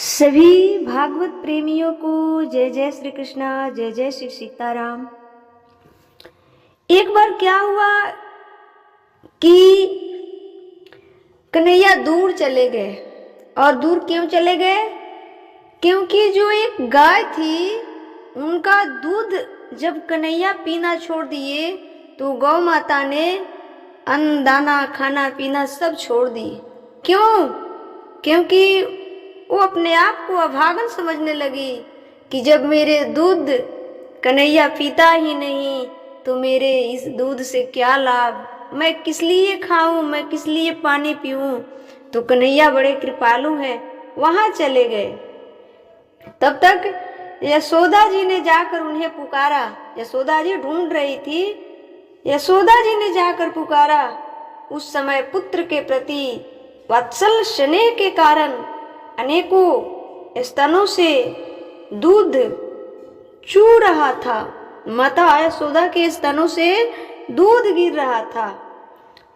सभी भागवत प्रेमियों को जय जय श्री कृष्णा, जय जय श्री सीताराम। एक बार क्या हुआ कि कन्हैया दूर चले गए। और दूर क्यों चले गए? क्योंकि जो एक गाय थी उनका दूध जब कन्हैया पीना छोड़ दिए तो गौ माता ने अन्न दाना खाना पीना सब छोड़ दिए। क्यों? क्योंकि वो अपने आप को अभागन समझने लगी कि जब मेरे दूध कन्हैया पीता ही नहीं तो मेरे इस दूध से क्या लाभ, मैं किस लिए खाऊं, मैं किस लिए पानी पीऊं। तो कन्हैया बड़े कृपालु हैं, वहां चले गए। तब तक यशोदा जी ने जाकर उन्हें पुकारा। यशोदा जी ढूंढ रही थी, यशोदा जी ने जाकर पुकारा। उस समय पुत्र के प्रति वात्सल स्नेह के कारण अनेकों स्तनों से दूध चू रहा था। माता यशोदा के स्तनों से दूध गिर रहा था।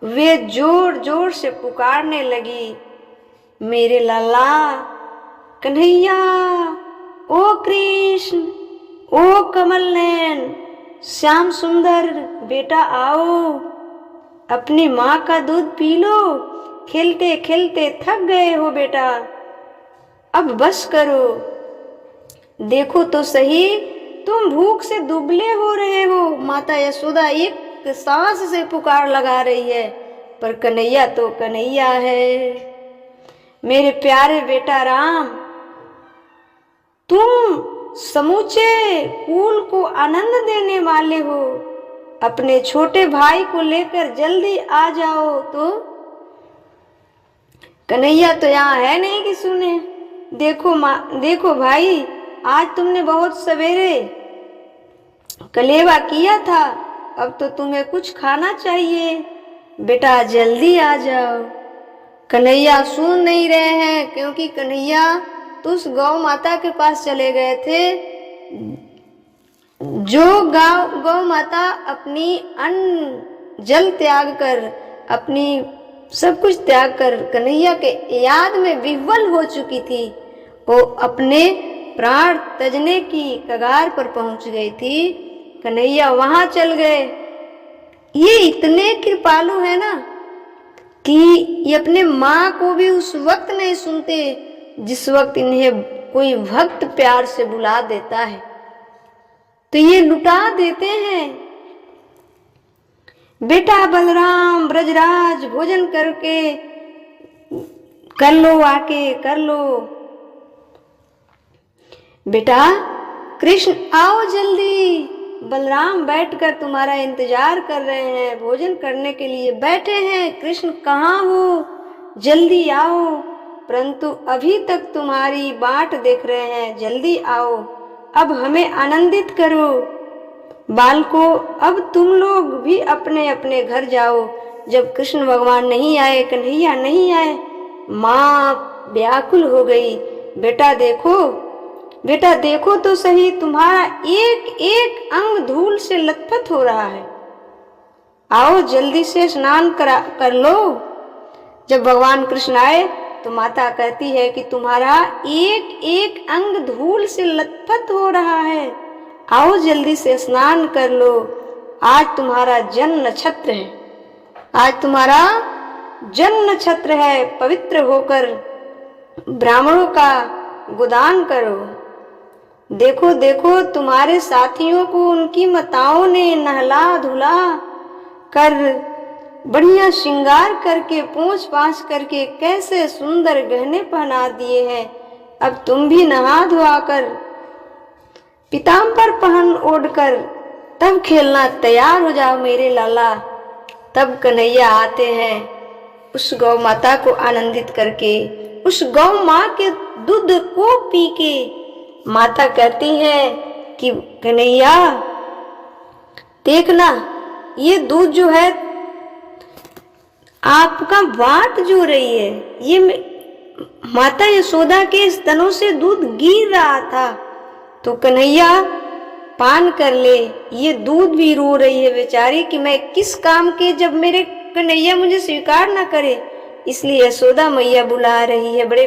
वे जोर जोर से पुकारने लगी, मेरे लाला कन्हैया, ओ कृष्ण, ओ कमल नयन, श्याम सुंदर, बेटा आओ, अपनी माँ का दूध पी लो। खेलते खेलते थक गए हो बेटा, अब बस करो। देखो तो सही, तुम भूख से दुबले हो रहे हो। माता यशोदा एक सांस से पुकार लगा रही है, पर कन्हैया तो कन्हैया है। मेरे प्यारे बेटा राम, तुम समूचे कुल को आनंद देने वाले हो, अपने छोटे भाई को लेकर जल्दी आ जाओ। तो कन्हैया तो यहाँ है नहीं कि सुने। देखो माँ, देखो भाई, आज तुमने बहुत सवेरे कलेवा किया था, अब तो तुम्हें कुछ खाना चाहिए। बेटा जल्दी आ जाओ। कन्हैया सुन नहीं रहे हैं, क्योंकि कन्हैया तो उस गौ माता के पास चले गए थे। जो गौ माता अपनी अन्न जल त्याग कर, अपनी सब कुछ त्याग कर कन्हैया के याद में विह्वल हो चुकी थी, वो अपने प्राण तजने की कगार पर पहुंच गई थी। कन्हैया वहां चल गए। ये इतने कृपालु है ना कि ये अपने माँ को भी उस वक्त नहीं सुनते जिस वक्त इन्हें कोई भक्त प्यार से बुला देता है, तो ये लुटा देते हैं। बेटा बलराम, ब्रजराज, भोजन करके कर लो, आके कर लो। बेटा कृष्ण आओ जल्दी, बलराम बैठकर तुम्हारा इंतजार कर रहे हैं, भोजन करने के लिए बैठे हैं। कृष्ण कहाँ हो, जल्दी आओ। परंतु अभी तक तुम्हारी बाट देख रहे हैं, जल्दी आओ, अब हमें आनंदित करो। बालको, अब तुम लोग भी अपने अपने घर जाओ। जब कृष्ण भगवान नहीं आए, कन्हैया नहीं आए, माँ व्याकुल हो गई। बेटा देखो तो सही, तुम्हारा एक एक अंग धूल से लथपथ हो रहा है। आओ जल्दी से स्नान कर लो। जब भगवान कृष्ण आए तो माता कहती है कि तुम्हारा एक एक अंग धूल से लथपथ हो रहा है, आओ जल्दी से स्नान कर लो। आज तुम्हारा जन्म नक्षत्र है, आज तुम्हारा जन्म नक्षत्र है। पवित्र होकर ब्राह्मणों का गोदान करो। देखो देखो, तुम्हारे साथियों को उनकी माताओं ने नहला धुला कर, बढ़िया श्रृंगार करके, पोंछ पाछ करके कैसे सुंदर गहने पहना दिए हैं। अब तुम भी नहा धुआ कर, पीताम्बर पहन ओढ़कर तब खेलना तैयार हो जाओ मेरे लाला। तब कन्हैया आते हैं उस गौ माता को आनंदित करके, उस गौ माँ के दूध को पी के। माता कहती है कि कन्हैया देखना, ये दूध जो है आपका बाट जो रही है, ये माता यशोदा के स्तनों से दूध गिर रहा था, तो कन्हैया पान कर ले। ये दूध भी रो रही है बेचारी कि मैं किस काम के, जब मेरे कन्हैया मुझे स्वीकार ना करे। इसलिए यशोदा मैया बुला रही है। बड़े